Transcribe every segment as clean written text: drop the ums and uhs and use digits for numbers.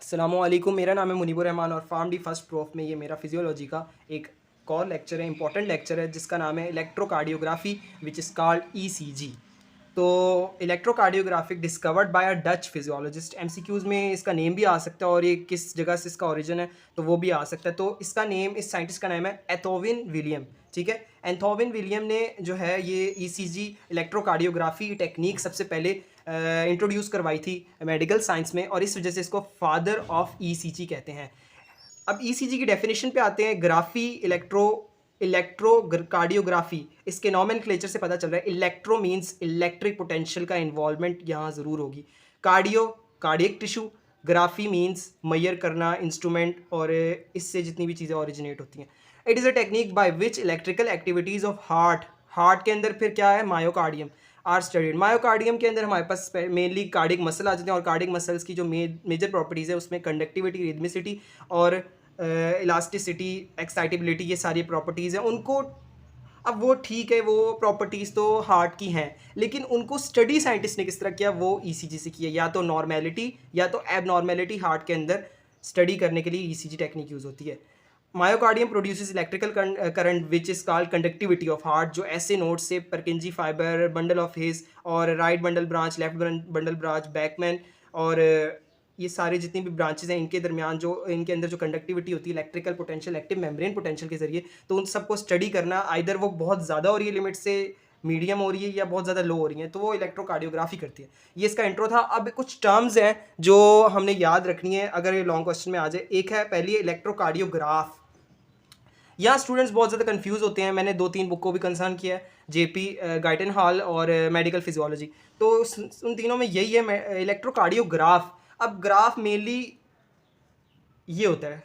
अस्सलामुअलैकुम, मेरा नाम है मुनीबुर रहमान और फार्म डी फर्स्ट प्रोफ में ये मेरा फिजियोलॉजी का एक कॉल लेक्चर है, इंपॉर्टेंट लेक्चर है जिसका नाम है electrocardiography which is called ECG. तो electrocardiographic discovered by a Dutch physiologist. MCQs में इसका नेम भी आ सकता है और ये किस जगह से इसका ओरिजिन है तो वो भी आ सकता है। तो इसका नेम, इस साइंटिस्ट का नाम है एथोविन विलियम। ठीक है, एथोविन विलियम ने जो है ये ईसीजी इलेक्ट्रोकार्डियोग्राफी टेक्निक सबसे पहले इंट्रोड्यूस करवाई थी मेडिकल साइंस में और इस वजह से इसको फादर ऑफ ईसीजी कहते हैं। अब ईसीजी की डेफिनेशन पे आते हैं। ग्राफी इलेक्ट्रोकार्डियोग्राफी, इसके नॉमेनक्लेचर से पता चल रहा है इलेक्ट्रो मीन्स इलेक्ट्रिक पोटेंशियल का इन्वॉल्वमेंट यहाँ ज़रूर होगी। Cardio, cardiac tissue. Graphy means मैयर करना, इंस्ट्रूमेंट, और इससे जितनी भी चीज़ें ओरिजिनेट होती हैं। It is a technique by which electrical activities of heart के अंदर फिर क्या है, मायोकार्डियम आर स्टडीड। मायोकार्डियम के अंदर हमारे पास मेनली कार्डिक मसल आ जाते हैं और कार्डिक मसल्स की जो मेजर प्रॉपर्टीज़ है उसमें कंडक्टिविटी, रिदमिसिटी और इलास्टिसिटी, एक्साइटेबिलिटी, ये सारी प्रॉपर्टीज़ हैं उनको। अब वो ठीक है, वो प्रॉपर्टीज़ तो हार्ट की हैं, लेकिन उनको स्टडी साइंटिस्ट ने किस तरह किया, वो ईसीजी से किया। या तो नॉर्मेलिटी या तो एबनॉर्मेलिटी हार्ट के अंदर स्टडी करने के लिए ईसीजी टेक्निक यूज़ होती है। Myocardium produces electrical current which is called conductivity of heart, जो ऐसे नोड से Purkinje fiber, bundle of His और right bundle branch, left bundle branch, Bachmann और ये सारे जितनी भी ब्रांचेज हैं इनके दरमियान जो इनके अंदर जो कंडक्टिविटी होती है electrical potential, active membrane potential के जरिए, तो उन सबको स्टडी करना, आइदर वो बहुत ज़्यादा हो रही है लिमिट से, मीडियम हो रही है या बहुत ज़्यादा लो हो रही है, तो वो इलेक्ट्रोकार्डियोग्राफी करती है। ये इसका इंट्रो था। अब कुछ टर्म्स हैं जो हमने याद रखनी है अगर ये लॉन्ग क्वेश्चन में आ जाए। एक है पहली इलेक्ट्रोकार्डियोग्राफ। यहाँ स्टूडेंट्स बहुत ज़्यादा कंफ्यूज होते हैं। मैंने 2-3 बुक को भी कंसर्न किया है, जेपी गाइटन हॉल और मेडिकल फिजियोलॉजी, तो उन तीनों में यही है इलेक्ट्रोकार्डियोग्राफ। अब ग्राफ मेनली ये होता है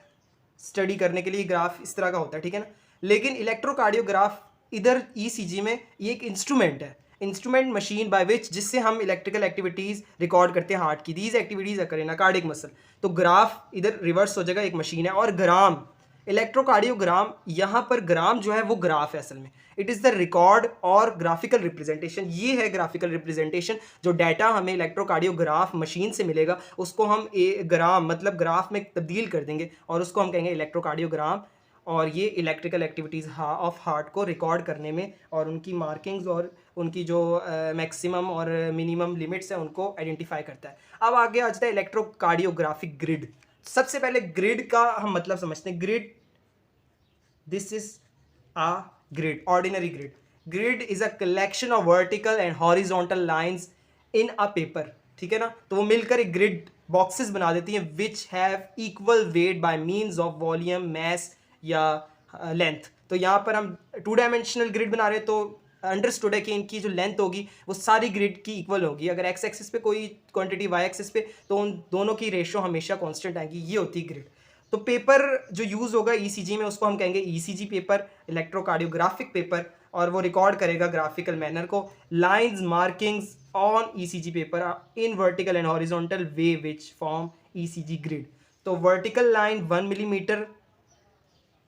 स्टडी करने के लिए, ग्राफ इस तरह का होता है, ठीक है ना। लेकिन इलेक्ट्रोकार्डियोग्राफ इधर ईसीजी में ये एक इंस्ट्रूमेंट है, इंस्ट्रूमेंट मशीन बाय विच, जिससे हम इलेक्ट्रिकल एक्टिविटीज़ रिकॉर्ड करते हैं हार्ट की। These activities occur in a cardiac muscle. तो ग्राफ इधर रिवर्स हो जाएगा, एक मशीन है। और ग्राम, इलेक्ट्रोकार्डियोग्राम, यहाँ पर ग्राम जो है वो ग्राफ है असल में। इट इज़ द रिकॉर्ड और ग्राफिकल रिप्रेजेंटेशन। ये है ग्राफिकल रिप्रेजेंटेशन। जो डाटा हमें इलेक्ट्रोकार्डियोग्राफ मशीन से मिलेगा उसको हम ग्राम मतलब ग्राफ में तब्दील कर देंगे और उसको हम कहेंगे इलेक्ट्रोकार्डियोग्राम। और ये इलेक्ट्रिकल एक्टिविटीज़ ऑफ हार्ट को रिकॉर्ड करने में और उनकी मार्किंग्स और उनकी जो मैक्सिमम और मिनिमम लिमिट्स हैं उनको आइडेंटिफाई करता है। अब आगे आ जाता है इलेक्ट्रोकार्डियोग्राफिक ग्रिड। सबसे पहले ग्रिड का हम मतलब समझते हैं। Grid, this is a grid, ordinary grid. Grid is a collection of vertical and horizontal lines in a paper, ठीक है ना। तो वो मिलकर एक ग्रिड बॉक्सेस बना देती हैं which have equal weight by means of volume, mass या लेंथ। तो यहाँ पर हम 2 डायमेंशनल ग्रिड बना रहे हैं तो अंडरस्टूड है कि इनकी जो लेंथ होगी वो सारी ग्रिड की इक्वल होगी। अगर एक्स एक्सिस पे कोई क्वांटिटी, वाई एक्सिस पे, तो उन दोनों की रेशियो हमेशा कांस्टेंट आएगी। ये होती है ग्रिड। तो पेपर जो यूज़ होगा ईसीजी में उसको हम कहेंगे ईसीजी पेपर, इलेक्ट्रोकार्डियोग्राफिक पेपर, और वो रिकॉर्ड करेगा ग्राफिकल मैनर को। Lines markings on ECG paper in vertical and horizontal way which form ECG grid. तो vertical line 1 millimetre,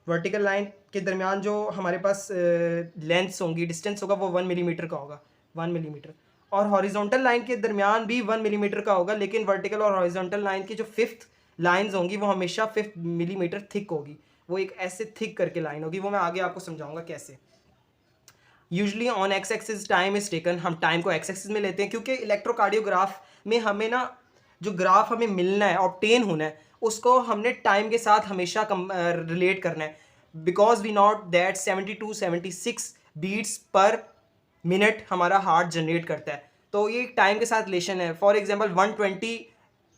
vertical line के दरमियान जो हमारे पास लेंथ्स होंगी, डिस्टेंस होगा, वो 1 मिलीमीटर का होगा, 1 मिलीमीटर। और हॉरिजॉन्टल लाइन के दरमियान भी 1 मिलीमीटर का होगा, लेकिन वर्टिकल और हॉरिजॉन्टल लाइन की जो 5th लाइंस होंगी वो हमेशा 5 मिलीमीटर थिक होगी। वो एक ऐसे थिक करके लाइन होगी, वो मैं आगे आपको समझाऊंगा कैसे। Usually on x axis time is taken, हम टाइम को एक्स एक्सिस में लेते हैं क्योंकि इलेक्ट्रोकार्डियोग्राफ में हमें ना जो ग्राफ हमें मिलना है, ऑब्टेन होना है, उसको हमने टाइम के साथ हमेशा रिलेट करना है। Because we note that 72-76 beats per minute हमारा हार्ट जनरेट करता है, तो ये टाइम के साथ रिलेशन है। फॉर एग्जांपल 120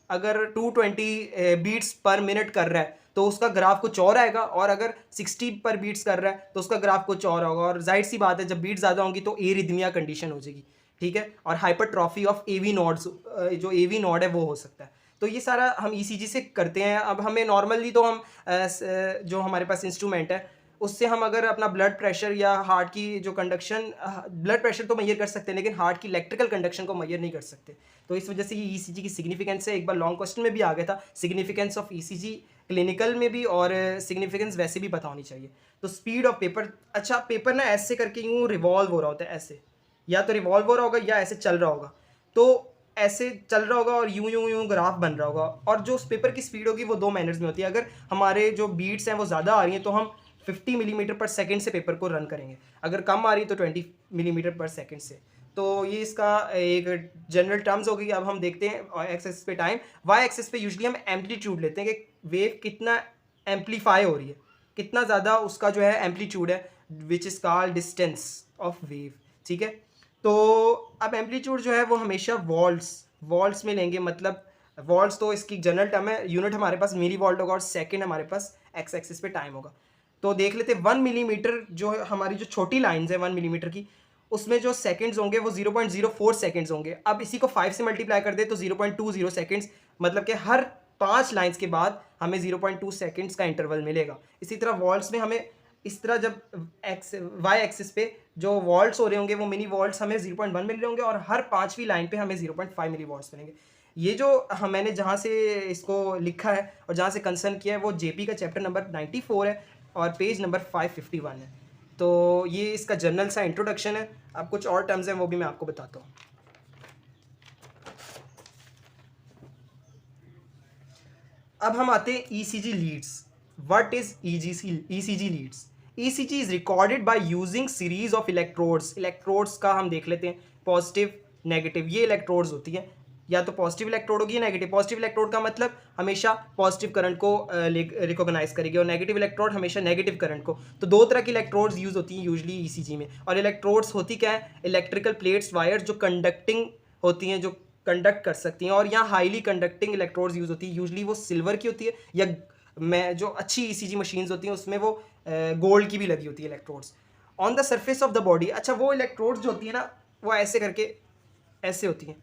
अगर 220 बीट्स पर मिनट कर रहा है तो उसका ग्राफ कुछ और आएगा, और अगर 60 पर बीट्स कर रहा है तो उसका ग्राफ कुछ और होगा। और जाहिर सी बात है जब बीट ज़्यादा होंगी तो एरिथमिया कंडीशन हो जाएगी, ठीक है, और हाइपरट्रॉफी ऑफ एवी नोड्स, जो एवी नोड है वो हो सकता है। तो ये सारा हम ईसीजी से करते हैं। अब हमें नॉर्मली तो हम जो हमारे पास इंस्ट्रूमेंट है उससे हम अगर अपना ब्लड प्रेशर या हार्ट की जो कंडक्शन, ब्लड प्रेशर तो मेजर कर सकते हैं लेकिन हार्ट की इलेक्ट्रिकल कंडक्शन को मेजर नहीं कर सकते। तो इस वजह से ये ईसीजी की सिग्निफिकेंस है। एक बार लॉन्ग क्वेश्चन में भी आ गया था सिग्निफिकेंस ऑफ ईसीजी क्लिनिकल में भी, और सिग्निफिकेंस वैसे भी पता होनी चाहिए। तो स्पीड ऑफ पेपर, अच्छा पेपर ना ऐसे करके यूँ रिवॉल्व हो रहा होता है, ऐसे, या तो रिवॉल्व हो रहा होगा या ऐसे चल रहा होगा। तो ऐसे चल रहा होगा और यूं यूं यूं ग्राफ बन रहा होगा, और जो उस पेपर की स्पीड होगी वो 2 मैनर्स में होती है। अगर हमारे जो बीट्स हैं वो ज़्यादा आ रही हैं तो हम 50 मिलीमीटर पर सेकेंड से पेपर को रन करेंगे, अगर कम आ रही है तो 20 मिलीमीटर पर सेकेंड से। तो ये इसका एक जनरल टर्म्स हो गई। अब हम देखते हैं एक्स एक्सिस पे टाइम, वाई एक्सिस पे यूजली हम एम्पलीट्यूड लेते हैं कि वेव कितना एम्पलीफाई हो रही है, कितना ज़्यादा उसका जो है एम्पलीट्यूड है, विच is called distance of wave. ठीक है, तो अब एम्पलीट्यूड जो है वो हमेशा वॉल्ट्स में लेंगे, मतलब वॉल्ट्स तो इसकी जनरल टर्म है, यूनिट हमारे पास मिली वॉल्ट होगा और सेकंड हमारे पास एक्स एक्सिस पे टाइम होगा। तो देख लेते हैं 1 मिलीमीटर जो हमारी जो छोटी लाइन्स है 1 मिलीमीटर की, उसमें जो सेकंड्स होंगे वो 0.04 सेकंड्स होंगे। अब इसी को 5 से मल्टीप्लाई कर दे तो 0.20 सेकंड्स, मतलब कि हर 5 लाइन्स के बाद हमें 0.2 सेकंड्स का इंटरवल मिलेगा। इसी तरह वॉल्ट्स में हमें इस तरह जब एक्स वाई एक्सिस पे जो वॉल्ट्स हो रहे होंगे वो मिनी वॉल्ट्स हमें 0.1 मिल रहे होंगे और हर 5वीं लाइन पे हमें 0.5 मिली वॉल्ट्स मिलेंगे। ये जो मैंने जहाँ से इसको लिखा है और जहाँ से कंसर्न किया है वो जेपी का चैप्टर नंबर 94 है और पेज नंबर 551 है। तो ये इसका जनरल सा इंट्रोडक्शन है। अब कुछ और टर्म्स हैं वो भी मैं आपको बताता हूँ। अब हम आते हैं ECG leads. What is ECG leads? ECG is recorded by using series of electrodes. Electrodes का हम देख लेते हैं, पॉजिटिव नेगेटिव, ये इलेक्ट्रोड्स होती हैं, या तो पॉजिटिव इलेक्ट्रोड होगी या नेगेटिव। पॉजिटिव इलेक्ट्रोड का मतलब हमेशा पॉजिटिव करंट को रिकॉग्नाइज करेगी और नेगेटिव इलेक्ट्रोड हमेशा नेगेटिव करंट को। तो दो तरह की इलेक्ट्रोड्स यूज होती हैं यूजली ईसीजी में। और इलेक्ट्रोड्स होती क्या है? इलेक्ट्रिकल प्लेट्स, वायर्स जो कंडक्टिंग होती हैं, जो कंडक्ट कर सकती हैं। और यहाँ हाईली कंडक्टिंग इलेक्ट्रोड्स यूज होती है, यूजली वो सिल्वर की होती है, या मैं जो अच्छी ईसीजी मशीन्स होती हैं उसमें वो गोल्ड की भी लगी होती है electrodes. On the surface of the body, अच्छा वो इलेक्ट्रोड्स जो होती है ना वो ऐसे करके ऐसे होती हैं,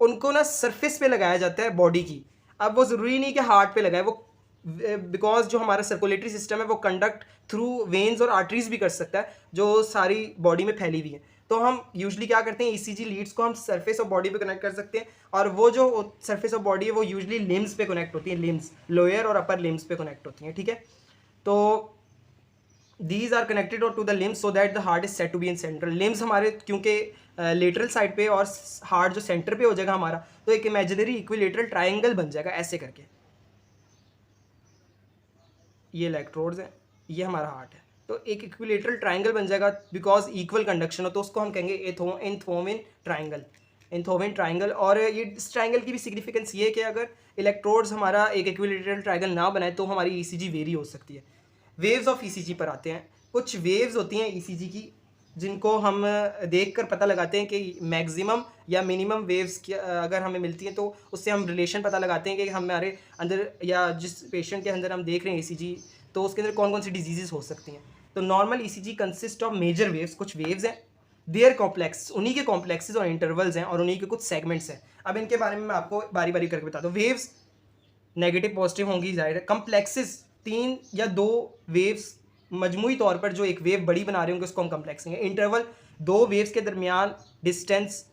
उनको ना सरफेस पे लगाया जाता है बॉडी की। अब वो ज़रूरी नहीं कि हार्ट पे लगाए, वो बिकॉज जो हमारा सर्कुलेटरी सिस्टम है वो कंडक्ट थ्रू वेन्स और आर्टरीज भी कर सकता है जो सारी बॉडी में फैली हुई है। तो हम यूजली क्या करते हैं, ईसीजी लीड्स को हम सरफेस ऑफ बॉडी पे कनेक्ट कर सकते हैं, और वो जो सरफेस ऑफ बॉडी है वो यूजली लिम्स पे कनेक्ट होती है, लिम्स लोअर और अपर लिम्स पे कनेक्ट होती हैं। ठीक है, तो these are connected to the limbs so that the heart is set to be in central. Limbs हमारे क्योंकि लेटरल साइड पे और हार्ट जो सेंटर पे हो जाएगा हमारा, तो एक इमेजिनरी इक्विलेटरल ट्राइंगल बन जाएगा ऐसे करके। ये इलेक्ट्रोड्स हैं, ये हमारा हार्ट है, तो एक इक्विलेटरल ट्राइंगल बन जाएगा बिकॉज इक्वल कंडक्शन हो, तो उसको हम कहेंगे एंथोविन ट्राइंगल, एंथोविन ट्राइंगल। और ये इस ट्राइंगल की भी सिग्निफिकेंस ये है कि अगर इलेक्ट्रोड्स हमारा एक इक्विलेटरल ट्राइंगल ना बनाए तो हमारी ईसीजी वेरी हो सकती है। वेव्स ऑफ ईसीजी पर आते हैं। कुछ वेव्स होती हैं ईसीजी की जिनको हम देखकर पता लगाते हैं कि मैक्सिमम या मिनिमम वेव्स की अगर हमें मिलती हैं तो उससे हम रिलेशन पता लगाते हैं कि हमारे अंदर या जिस पेशेंट के अंदर हम देख रहे हैं ईसीजी, तो उसके अंदर कौन कौन सी डिजीजेस हो सकती हैं। तो normal ECG consist of major waves, कुछ वेव्स हैं, देयर कॉम्प्लेक्स, उन्हीं के कॉम्प्लेक्सेस और इंटरवल्स हैं और उन्हीं के कुछ सेगमेंट्स हैं। अब इनके बारे में मैं आपको बारी बारी करके बताता हूँ। वेव्स नेगेटिव पॉजिटिव होंगी जाहिर है। कम्प्लेक्सेस 3 या 2 वेव्स मजमूई तौर पर जो एक वेव बड़ी बना रहे होंगे उसको हम कम्प्लेक्स कहेंगे। इंटरवल 2 वेव्स के दरमियान डिस्टेंस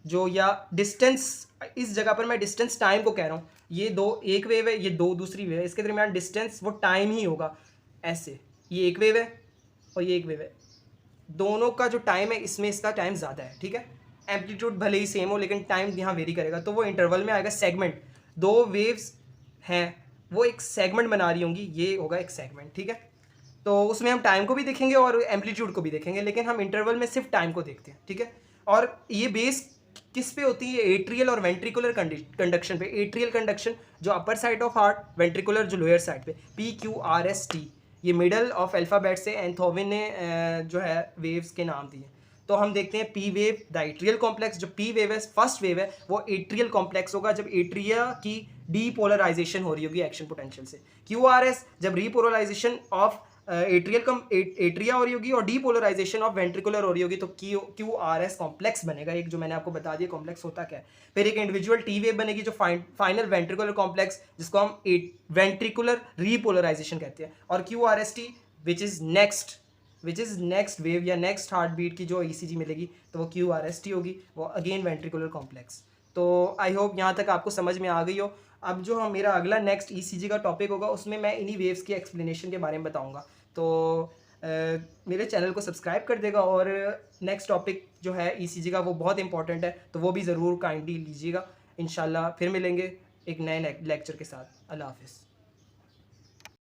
जो, या डिस्टेंस इस जगह पर मैं डिस्टेंस टाइम को कह रहा हूँ, ये दो एक वेव है, ये दो दूसरी वेव है, इसके दरमियान डिस्टेंस वो टाइम ही होगा ऐसे। ये एक वेव है और ये एक वेव है, दोनों का जो टाइम है इसमें इसका टाइम ज़्यादा है। ठीक है, एम्पलीट्यूड भले ही सेम हो लेकिन टाइम यहाँ वेरी करेगा, तो वो इंटरवल में आएगा। सेगमेंट, 2 वेव्स हैं वो एक सेगमेंट बना रही होंगी, ये होगा एक सेगमेंट। ठीक है, तो उसमें हम टाइम को भी देखेंगे और एम्पलीट्यूड को भी देखेंगे, लेकिन हम इंटरवल में सिर्फ टाइम को देखते हैं। ठीक है, और ये बेस किस पे होती है? एट्रियल और वेंट्रिकुलर कंडक्शन पे। एट्रियल कंडक्शन जो upper side of heart, ventricular जो लोअर साइड पे। PQRST, ये मिडल ऑफ अल्फ़ाबेट से एंथोविन ने जो है वेव्स के नाम दिए। तो हम देखते हैं P wave, the atrial complex. जो पी वेव है, फर्स्ट वेव है, वो एट्रियल कॉम्प्लेक्स होगा जब एट्रिया की डीपोलराइजेशन हो रही होगी एक्शन पोटेंशियल से। QRS जब रीपोलराइजेशन ऑफ एट्रिया हो रही होगी और डीपोलराइजेशन ऑफ वेंट्रिकुलर हो रही होगी, तो QRS कॉम्प्लेक्स बनेगा, एक जो मैंने आपको बता दिया कॉम्प्लेक्स होता क्या है। फिर एक इंडिविजुअल टी वेव बनेगी जो फाइनल वेंट्रिकुलर कॉम्प्लेक्स, जिसको हम वेंट्रिकुलर रीपोलराइजेशन कहते हैं। और QRST which is next wave या नेक्स्ट हार्ट बीट की जो ECG मिलेगी, तो वो QRST होगी, वो अगेन वेंट्रिकुलर कॉम्प्लेक्स। तो आई होप यहाँ तक आपको समझ में आ गई हो। अब जो मेरा अगला नेक्स्ट ECG का टॉपिक होगा उसमें मैं इन्हीं वेव्स की एक्सप्लेनेशन के बारे में बताऊँगा। तो मेरे चैनल को सब्सक्राइब कर देगा। और नेक्स्ट टॉपिक जो है ईसीजी का वो बहुत इंपॉर्टेंट है, तो वो भी ज़रूर काइंडली लीजिएगा। इंशाल्लाह फिर मिलेंगे एक नए लेक्चर के साथ। अल्लाह हाफ़िज़।